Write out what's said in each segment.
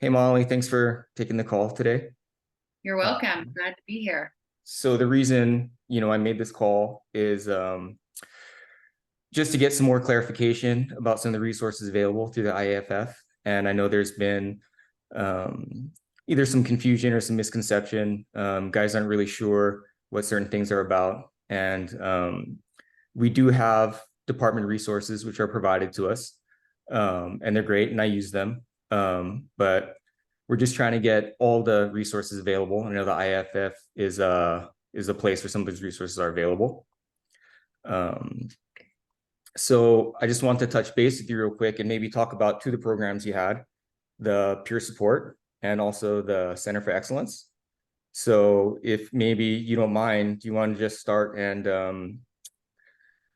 Hey Molly, thanks for taking the call today. You're Uh, welcome. Glad to be here. so the reason, I made this call is just to get some more clarification about some of the resources available through the IAFF. And I know there's been um, either some confusion or some misconception. Guys aren't really sure what certain things are about. And we do have department resources which are provided to us, and they're great, and I use them. But we're just trying to get all the resources available. I know the IAFF is a place where some of these resources are available. Um, so I just want to touch base with you real quick and maybe talk about two of the programs you had, the peer support and also the Center for Excellence. So if maybe you don't mind, do you want to just start and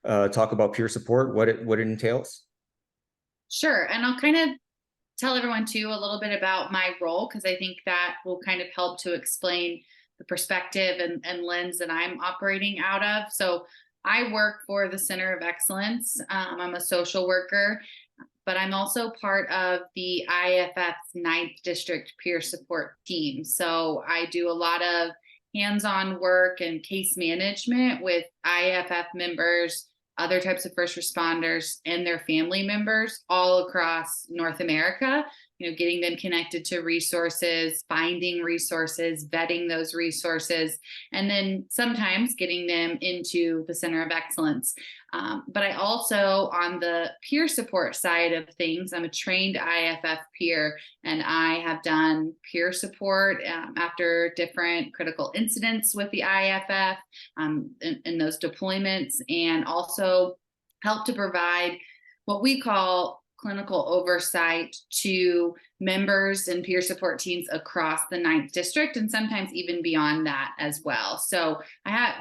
talk about peer support, what it entails? Sure. And I'll kind of tell everyone too a little bit about my role because I think that will kind of help to explain the perspective and lens that I'm operating out of. So I work for the Center of Excellence. I'm a social worker, but I'm also part of the IAFF's Ninth District Peer Support Team. So I do a lot of hands-on work and case management with IAFF members, other types of first responders, and their family members all across North America. Getting them connected to resources, finding resources, vetting those resources, and then sometimes getting them into the Center of Excellence. But I also, on the peer support side of things, I'm a trained IAFF peer, and I have done peer support after different critical incidents with the IAFF in those deployments, and also help to provide what we call clinical oversight to members and peer support teams across the Ninth District, and sometimes even beyond that as well. So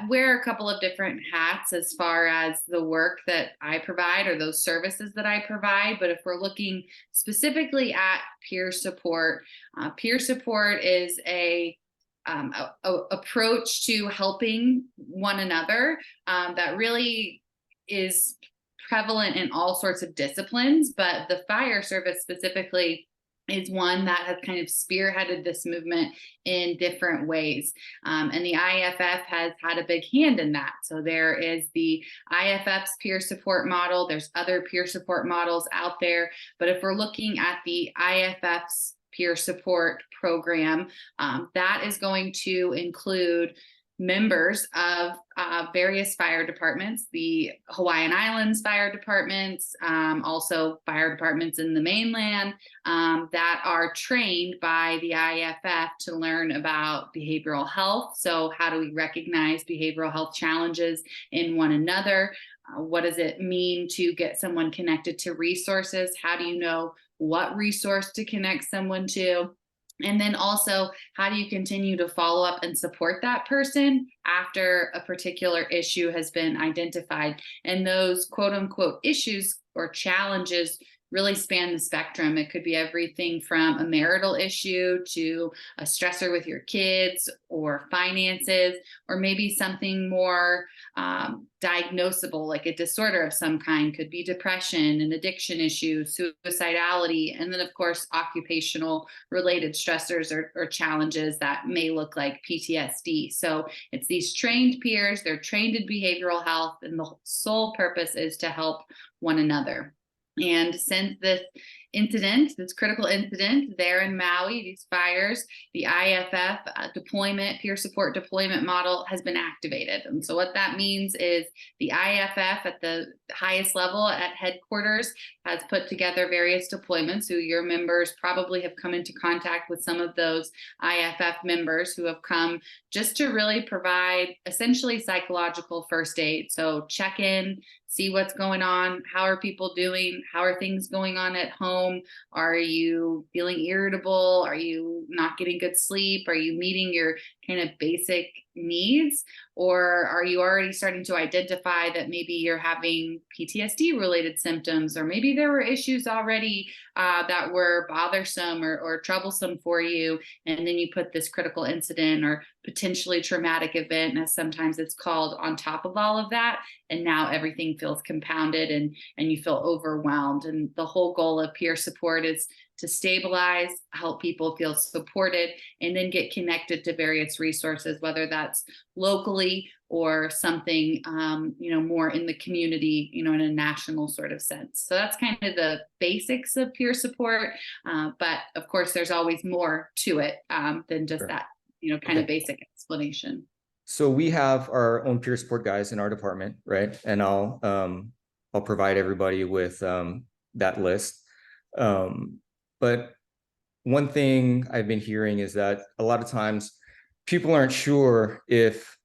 wear a couple of different hats as far as the work that I provide or those services that I provide. But if we're looking specifically at peer support is a approach to helping one another that really is prevalent in all sorts of disciplines, but the fire service specifically is one that has kind of spearheaded this movement in different ways. And the IAFF has had a big hand in that. So there is the IAFF's peer support model. There's other peer support models out there. But if we're looking at the IAFF's peer support program, that is going to include members of various fire departments, the Hawaiian Islands fire departments, also fire departments in the mainland that are trained by the IAFF to learn about behavioral health. So how do we recognize behavioral health challenges in one another? What does it mean to get someone connected to resources? How do you know what resource to connect someone to? And then also, how do you continue to follow up and support that person after a particular issue has been identified? And those quote unquote issues or challenges really span the spectrum. It could be everything from a marital issue to a stressor with your kids or finances, or maybe something more diagnosable, like a disorder of some kind. Could be depression, an addiction issue, suicidality, and then of course occupational related stressors or challenges that may look like PTSD. So it's these trained peers, they're trained in behavioral health, and the sole purpose is to help one another. And since this critical incident there in Maui, these fires, the IAFF peer support deployment model has been activated. And so what that means is the IAFF at the highest level at headquarters has put together various deployments. So your members probably have come into contact with some of those IAFF members who have come just to really provide essentially psychological first aid. So check in, see what's going on. How are people doing? How are things going on at home? Are you feeling irritable? Are you not getting good sleep? Are you meeting your kind of basic needs? Or are you already starting to identify that maybe you're having PTSD related symptoms, or maybe there were issues already that were bothersome or troublesome for you, and then you put this critical incident or potentially traumatic event, as sometimes it's called, on top of all of that, and now everything feels compounded and you feel overwhelmed. And the whole goal of peer support is to stabilize, help people feel supported, and then get connected to various resources, whether that's locally or something more in the community, in a national sort of sense. So that's kind of the basics of peer support, but of course there's always more to it than just Sure. that kind of basic explanation. So we have our own peer support guys in our department, right? And I'll provide everybody with that list. But one thing I've been hearing is that a lot of times people aren't sure if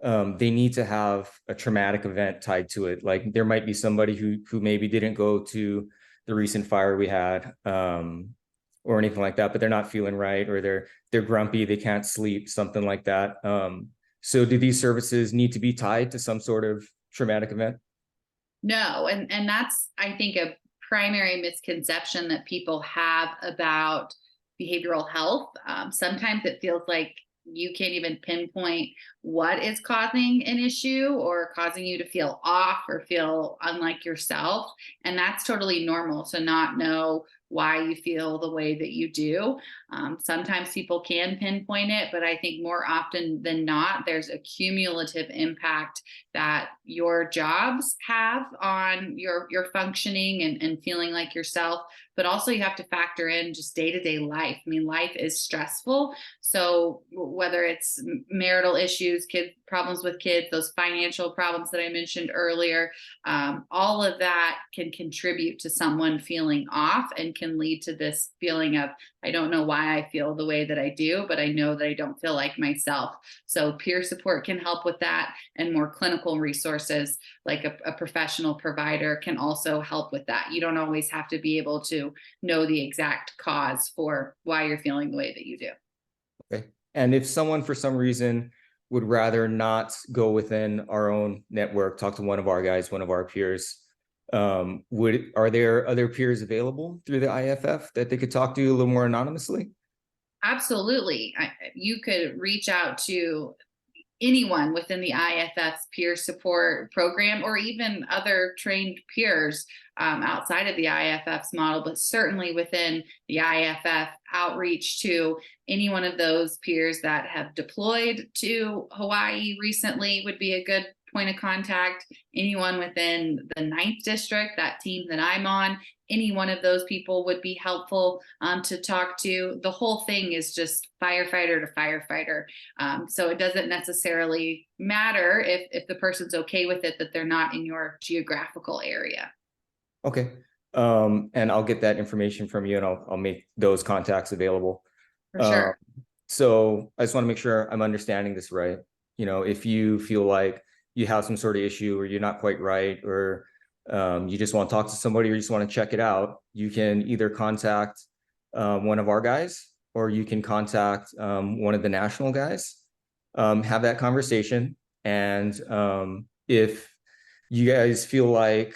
they need to have a traumatic event tied to it. Like there might be somebody who maybe didn't go to the recent fire we had, or anything like that, but they're not feeling right, or they're grumpy, they can't sleep, something like that. So do these services need to be tied to some sort of traumatic event? No, and that's, I think, a primary misconception that people have about behavioral health. Sometimes it feels like you can't even pinpoint what is causing an issue or causing you to feel off or feel unlike yourself. And that's totally normal to not know why you feel the way that you do. Sometimes people can pinpoint it, but I think more often than not, there's a cumulative impact that your jobs have on your functioning and feeling like yourself. But also you have to factor in just day-to-day life. I mean, life is stressful. So whether it's marital issues, problems with kids, those financial problems that I mentioned earlier, all of that can contribute to someone feeling off and can lead to this feeling of, I don't know why I feel the way that I do, but I know that I don't feel like myself. So peer support can help with that, and more clinical resources like a professional provider can also help with that. You don't always have to be able to know the exact cause for why you're feeling the way that you do. Okay. And if someone for some reason would rather not go within our own network, talk to one of our guys, one of our peers, are there other peers available through the IAFF that they could talk to a little more anonymously? Absolutely. You could reach out to anyone within the IAFF's peer support program, or even other trained peers outside of the IAFF's model, but certainly within the IAFF, outreach to any one of those peers that have deployed to Hawaii recently would be a good point of contact. Anyone within the 9th district, that team that I'm on, any one of those people would be helpful to talk to. The whole thing is just firefighter to firefighter. So it doesn't necessarily matter if the person's okay with it, that they're not in your geographical area. Okay. And I'll get that information from you, and I'll make those contacts available. For sure. So I just want to make sure I'm understanding this right. If you feel like you have some sort of issue, or you're not quite right, or you just want to talk to somebody, or you just want to check it out, you can either contact one of our guys, or you can contact one of the national guys, have that conversation. And if you guys feel like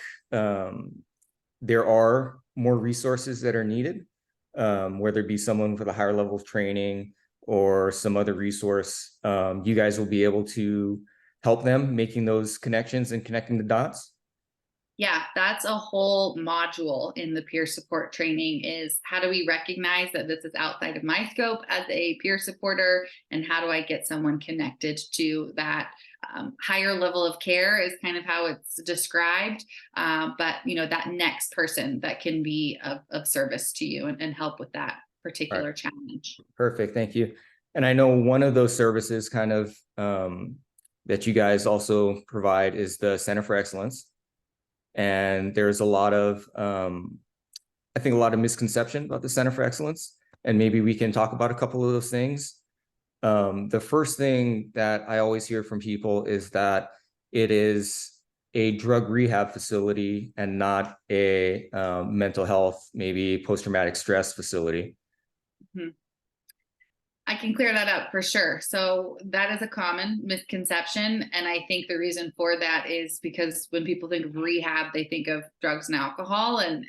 there are more resources that are needed, whether it be someone with a higher level of training or some other resource, you guys will be able to help them making those connections and connecting the dots. Yeah, that's a whole module in the peer support training, is how do we recognize that this is outside of my scope as a peer supporter, and how do I get someone connected to that higher level of care, is kind of how it's described. But that next person that can be of service to you and help with that particular challenge. Perfect, thank you. And I know one of those services kind of that you guys also provide is the Center for Excellence. And there's a lot of, I think, a lot of misconception about the Center for Excellence. And maybe we can talk about a couple of those things. The first thing that I always hear from people is that it is a drug rehab facility and not a mental health, maybe post-traumatic stress facility. Mm-hmm. I can clear that up for sure. So that is a common misconception. And I think the reason for that is because when people think of rehab, they think of drugs and alcohol. And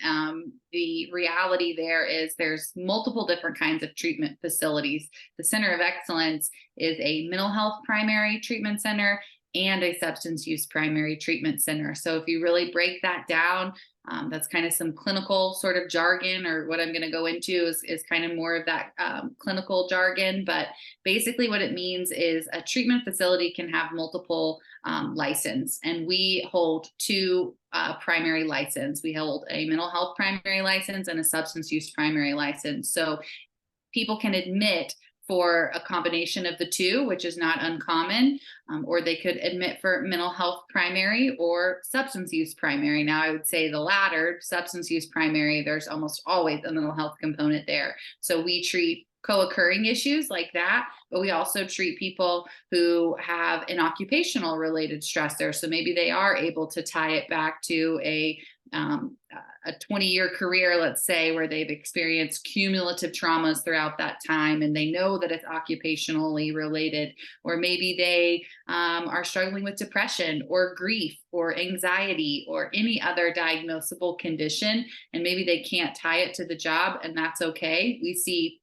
the reality there is there's multiple different kinds of treatment facilities. The Center of Excellence is a mental health primary treatment center and a substance use primary treatment center. So if you really break that down, that's kind of some clinical sort of jargon, or what I'm going to go into is kind of more of that clinical jargon. But basically, what it means is a treatment facility can have multiple license, and we hold two primary license. We hold a mental health primary license and a substance use primary license. So people can admit for a combination of the two, which is not uncommon, or they could admit for mental health primary or substance use primary. Now, I would say the latter, substance use primary, there's almost always a mental health component there. So we treat co-occurring issues like that, but we also treat people who have an occupational related stressor. So maybe they are able to tie it back to a 20-year career, let's say, where they've experienced cumulative traumas throughout that time, and they know that it's occupationally related. Or maybe they are struggling with depression or grief or anxiety or any other diagnosable condition, and maybe they can't tie it to the job, and that's okay. We see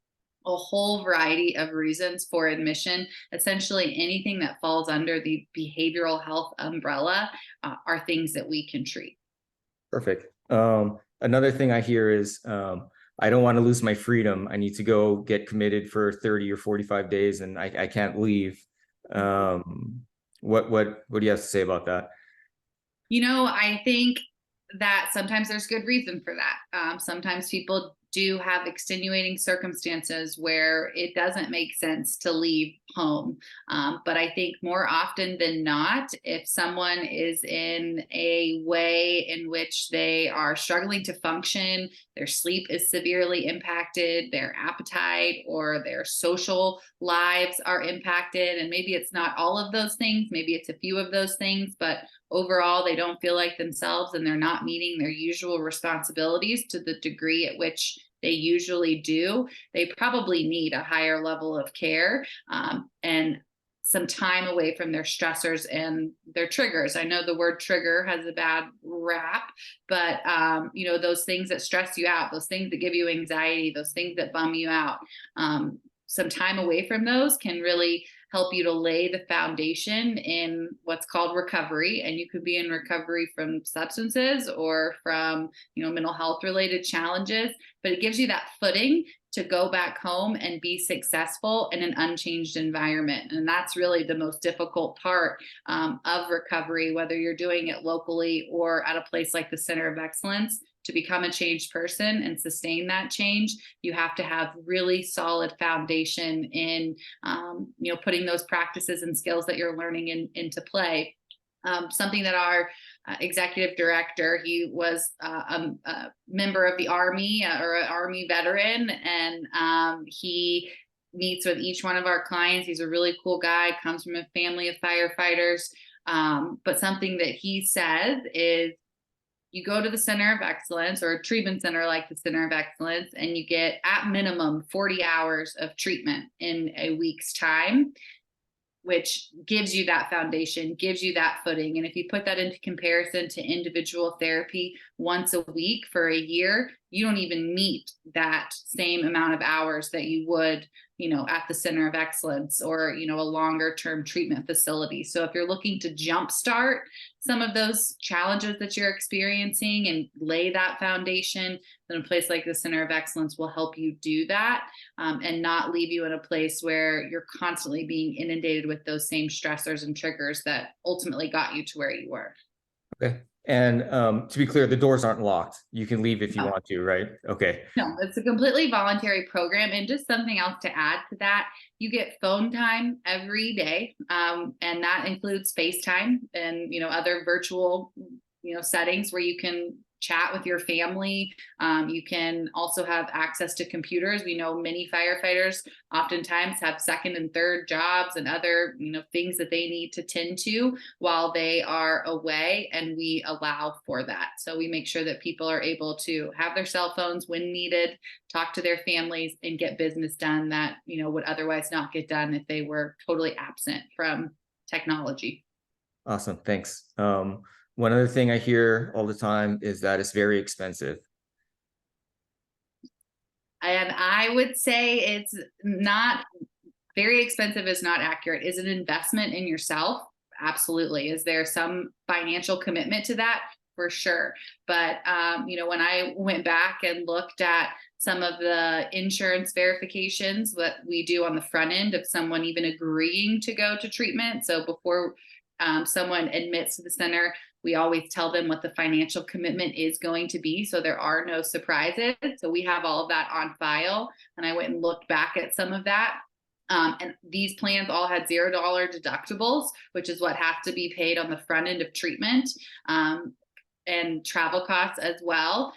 a whole variety of reasons for admission. Essentially, anything that falls under the behavioral health umbrella are things that we can treat. Perfect. Another thing I hear is I don't want to lose my freedom. I need to go get committed for 30 or 45 days and I can't leave. What do you have to say about that? I think that sometimes there's good reason for that. Sometimes people do have extenuating circumstances where it doesn't make sense to leave home. But I think more often than not, if someone is in a way in which they are struggling to function, their sleep is severely impacted, their appetite or their social lives are impacted, and maybe it's not all of those things, maybe it's a few of those things, but overall they don't feel like themselves and they're not meeting their usual responsibilities to the degree at which they usually do, they probably need a higher level of care and some time away from their stressors and their triggers. I know the word trigger has a bad rap, but those things that stress you out, those things that give you anxiety, those things that bum you out, some time away from those can really help you to lay the foundation in what's called recovery. And you could be in recovery from substances or from, mental health related challenges, but it gives you that footing to go back home and be successful in an unchanged environment. And that's really the most difficult part of recovery, whether you're doing it locally or at a place like the Center of Excellence. To become a changed person and sustain that change, you have to have really solid foundation in, putting those practices and skills that you're learning into play. Something that our executive director, he was a member of the Army or an Army veteran, and he meets with each one of our clients. He's a really cool guy, comes from a family of firefighters. But something that he says is, you go to the Center of Excellence or a treatment center like the Center of Excellence, and you get at minimum 40 hours of treatment in a week's time, which gives you that foundation, gives you that footing. And if you put that into comparison to individual therapy once a week for a year, you don't even meet that same amount of hours that you would, at the Center of Excellence or, a longer term treatment facility. So if you're looking to jumpstart some of those challenges that you're experiencing and lay that foundation, then a place like the Center of Excellence will help you do that and not leave you in a place where you're constantly being inundated with those same stressors and triggers that ultimately got you to where you were. Okay. And to be clear, the doors aren't locked. You can leave if you want to, right? Okay. No, it's a completely voluntary program. And just something else to add to that, you get phone time every day. And that includes FaceTime and, other virtual, settings where you can chat with your family. You can also have access to computers. We know many firefighters oftentimes have second and third jobs and other, things that they need to tend to while they are away, and we allow for that. So we make sure that people are able to have their cell phones when needed, talk to their families, and get business done that, would otherwise not get done if they were totally absent from technology. Awesome. Thanks. One other thing I hear all the time is that it's very expensive. And I would say it's not very expensive is not accurate. Is an investment in yourself? Absolutely. Is there some financial commitment to that? For sure. But, when I went back and looked at some of the insurance verifications that we do on the front end of someone even agreeing to go to treatment. So before someone admits to the center, we always tell them what the financial commitment is going to be. So there are no surprises. So we have all of that on file. And I went and looked back at some of that. And these plans all had $0 deductibles, which is what has to be paid on the front end of treatment. And travel costs as well.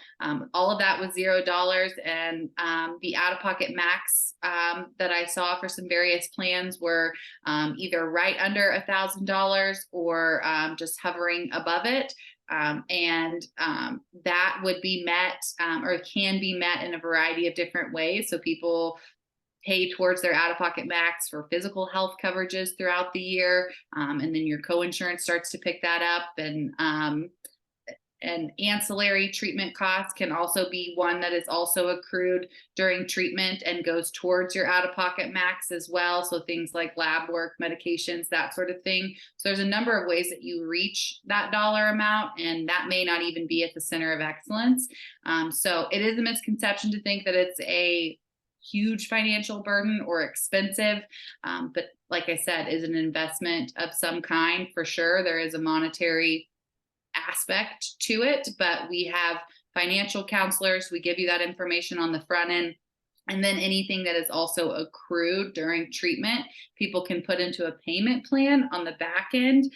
All of that was $0. And the out-of-pocket max that I saw for some various plans were either right under $1,000 or just hovering above it. And that would be met or can be met in a variety of different ways. So people pay towards their out-of-pocket max for physical health coverages throughout the year. And then your co-insurance starts to pick that up. And ancillary treatment costs can also be one that is also accrued during treatment and goes towards your out-of-pocket max as well. So things like lab work, medications, that sort of thing. So there's a number of ways that you reach that dollar amount, and that may not even be at the center of excellence. So it is a misconception to think that it's a huge financial burden or expensive. But like I said, is an investment of some kind for sure. There is a monetary aspect to it, but we have financial counselors. We give you that information on the front end. And then anything that is also accrued during treatment, people can put into a payment plan on the back end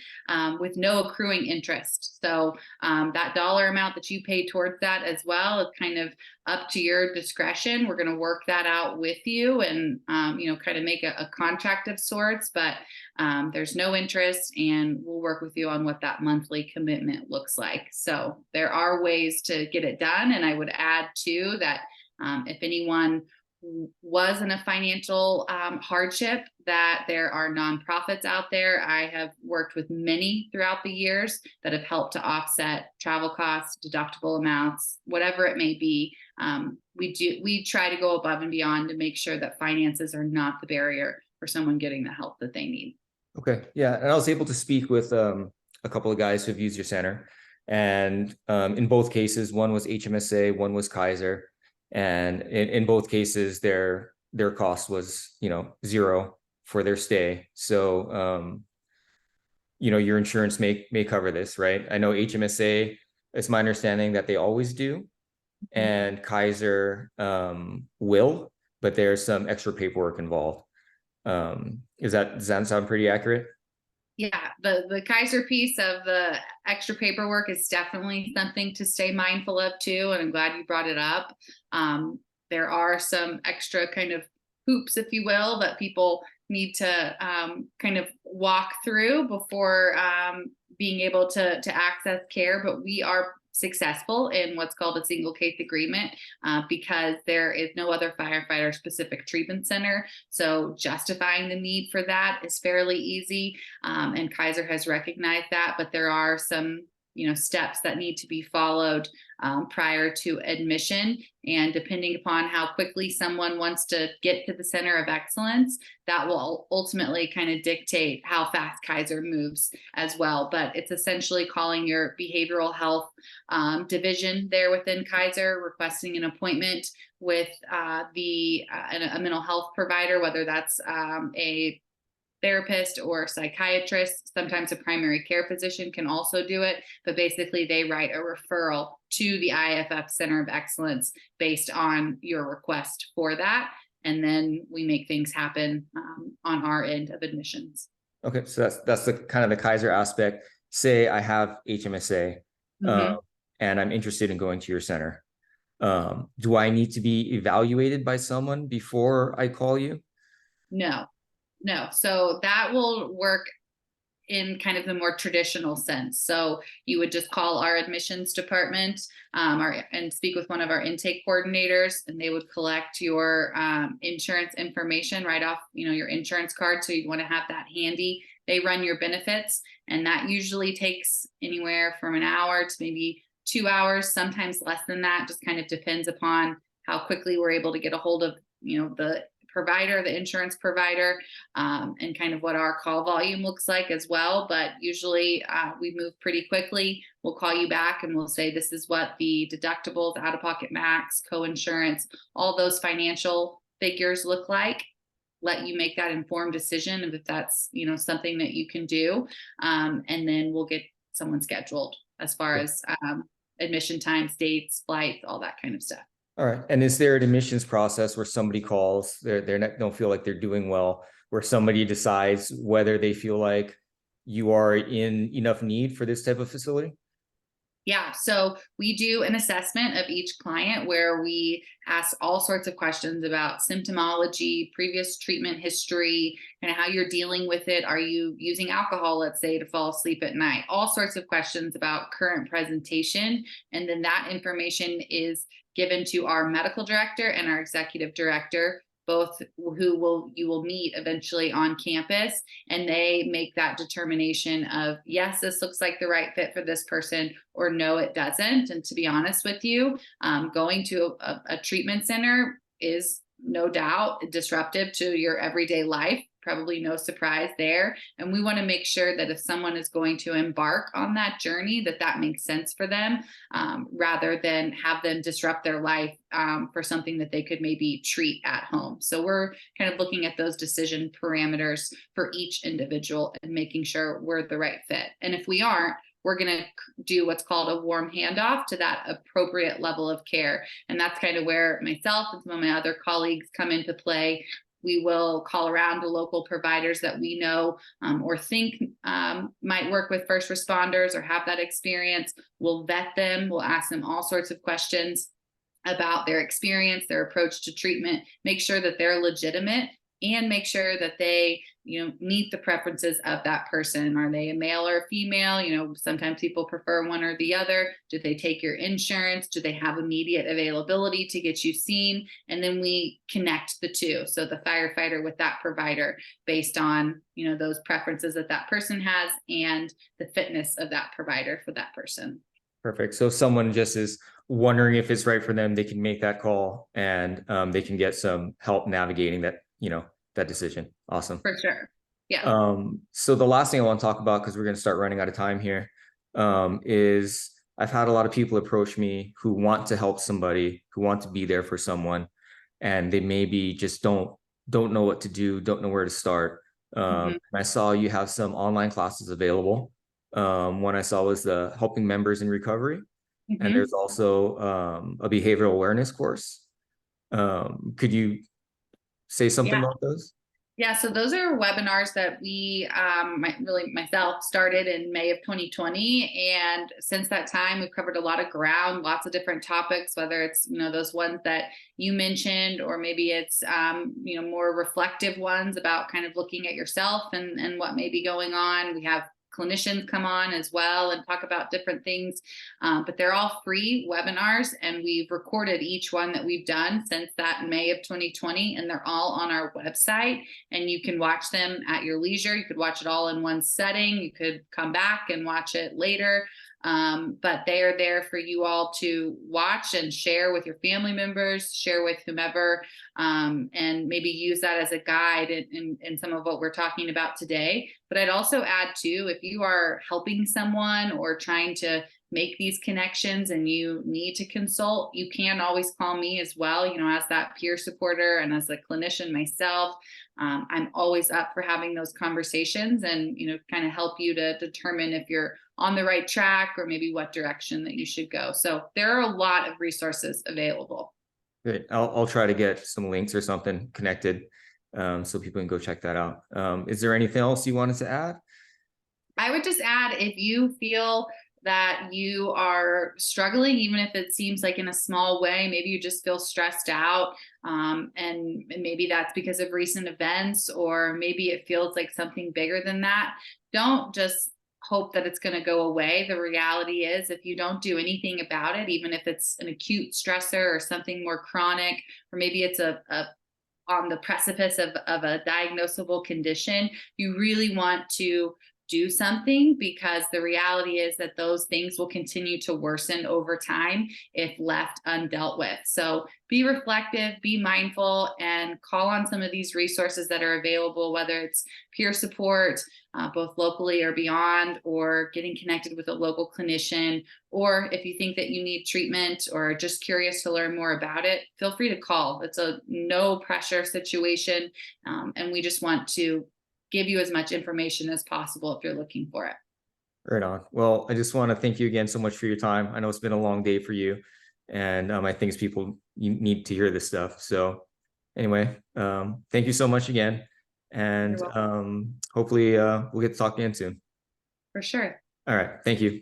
with no accruing interest. So that dollar amount that you pay towards that as well is kind of up to your discretion. We're going to work that out with you and, kind of make a contract of sorts, but there's no interest, and we'll work with you on what that monthly commitment looks like. So there are ways to get it done. And I would add too that if anyone was in a financial hardship, that there are nonprofits out there. I have worked with many throughout the years that have helped to offset travel costs, deductible amounts, whatever it may be. We try to go above and beyond to make sure that finances are not the barrier for someone getting the help that they need. Okay. Yeah. And I was able to speak with a couple of guys who've used your center. And in both cases, one was HMSA, one was Kaiser. And in both cases, their cost was, zero for their stay. So, your insurance may cover this, right? I know HMSA, it's my understanding that they always do, and Kaiser will, but there's some extra paperwork involved. Does that sound pretty accurate? Yeah, the Kaiser piece of the extra paperwork is definitely something to stay mindful of too, and I'm glad you brought it up. There are some extra kind of hoops, if you will, that people need to kind of walk through before being able to access care, but we are successful in what's called a single case agreement because there is no other firefighter specific treatment center. So justifying the need for that is fairly easy. And Kaiser has recognized that, but there are some steps that need to be followed prior to admission. And depending upon how quickly someone wants to get to the center of excellence, that will ultimately kind of dictate how fast Kaiser moves as well. But it's essentially calling your behavioral health division there within Kaiser, requesting an appointment with a mental health provider, whether that's a therapist or psychiatrist. Sometimes a primary care physician can also do it, but basically they write a referral to the IAFF Center of Excellence based on your request for that. And then we make things happen on our end of admissions. Okay, so that's the kind of the Kaiser aspect. Say I have HMSA. Mm-hmm. and I'm interested in going to your center. Do I need to be evaluated by someone before I call you? No, no. So that will work in kind of the more traditional sense. So you would just call our admissions department and speak with one of our intake coordinators, and they would collect your insurance information right off, your insurance card. So you'd want to have that handy. They run your benefits, and that usually takes anywhere from an hour to maybe 2 hours, sometimes less than that. Just kind of depends upon how quickly we're able to get a hold of, the provider, the insurance provider, and kind of what our call volume looks like as well. But usually we move pretty quickly. We'll call you back and we'll say, this is what the deductibles, out-of-pocket max, co-insurance, all those financial figures look like. Let you make that informed decision of if that's, something that you can do. And then we'll get someone scheduled as far as admission times, dates, flights, all that kind of stuff. All right. And is there an admissions process where somebody calls, they're not, don't feel like they're doing well, where somebody decides whether they feel like you are in enough need for this type of facility? Yeah, so we do an assessment of each client where we ask all sorts of questions about symptomology, previous treatment history, and how you're dealing with it. Are you using alcohol, let's say, to fall asleep at night? All sorts of questions about current presentation. And then that information is given to our medical director and our executive director, both who you will meet eventually on campus, and they make that determination of, yes, this looks like the right fit for this person, or no, it doesn't. And to be honest with you, going to a treatment center is no doubt disruptive to your everyday life. Probably no surprise there. And we want to make sure that if someone is going to embark on that journey, that makes sense for them, rather than have them disrupt their life for something that they could maybe treat at home. So we're kind of looking at those decision parameters for each individual and making sure we're the right fit. And if we aren't, we're going to do what's called a warm handoff to that appropriate level of care. And that's kind of where myself and some of my other colleagues come into play. We will call around to local providers that we know or think might work with first responders or have that experience. We'll vet them. We'll ask them all sorts of questions about their experience, their approach to treatment, make sure that they're legitimate, and make sure that they, meet the preferences of that person. Are they a male or a female? Sometimes people prefer one or the other. Do they take your insurance? Do they have immediate availability to get you seen? And then we connect the two. So the firefighter with that provider based on, those preferences that person has and the fitness of that provider for that person. Perfect. So if someone just is wondering if it's right for them, they can make that call and they can get some help navigating that, that decision. Awesome. For sure. Yeah. So the last thing I want to talk about, because we're going to start running out of time here, is I've had a lot of people approach me who want to help somebody, who want to be there for someone, and they maybe just don't know what to do, don't know where to start. And I saw you have some online classes available. One I saw was the Helping Members in Recovery, and there's also a behavioral awareness course. Could you say something about those? Yeah, so those are webinars that we, myself, started in May of 2020. And since that time, we've covered a lot of ground, lots of different topics, whether it's, those ones that you mentioned, or maybe it's, more reflective ones about kind of looking at yourself and what may be going on. We have clinicians come on as well and talk about different things, but they're all free webinars, and we've recorded each one that we've done since that May of 2020, and they're all on our website, and you can watch them at your leisure. You could watch it all in one setting. You could come back and watch it later. But they are there for you all to watch and share with your family members, share with whomever, and maybe use that as a guide in some of what we're talking about today. But I'd also add too, if you are helping someone or trying to make these connections and you need to consult, you can always call me as well, as that peer supporter and as a clinician myself. I'm always up for having those conversations and, kind of help you to determine if you're on the right track or maybe what direction that you should go. So there are a lot of resources available. Great. I'll try to get some links or something connected so people can go check that out. Is there anything else you wanted to add? I would just add, if you feel that you are struggling, even if it seems like in a small way, maybe you just feel stressed out, and maybe that's because of recent events, or maybe it feels like something bigger than that. Don't just hope that it's going to go away. The reality is, if you don't do anything about it, even if it's an acute stressor or something more chronic, or maybe it's a on the precipice of a diagnosable condition, you really want to do something, because the reality is that those things will continue to worsen over time if left undealt with. So be reflective, be mindful, and call on some of these resources that are available, whether it's peer support, both locally or beyond, or getting connected with a local clinician, or if you think that you need treatment or are just curious to learn more about it, feel free to call. It's a no pressure situation, and we just want to give you as much information as possible if you're looking for it. Right on. Well, I just want to thank you again so much for your time. I know it's been a long day for you, and I think people you need to hear this stuff. So anyway, thank you so much again, and You're welcome. hopefully we'll get to talk again soon. For sure. All right. Thank you.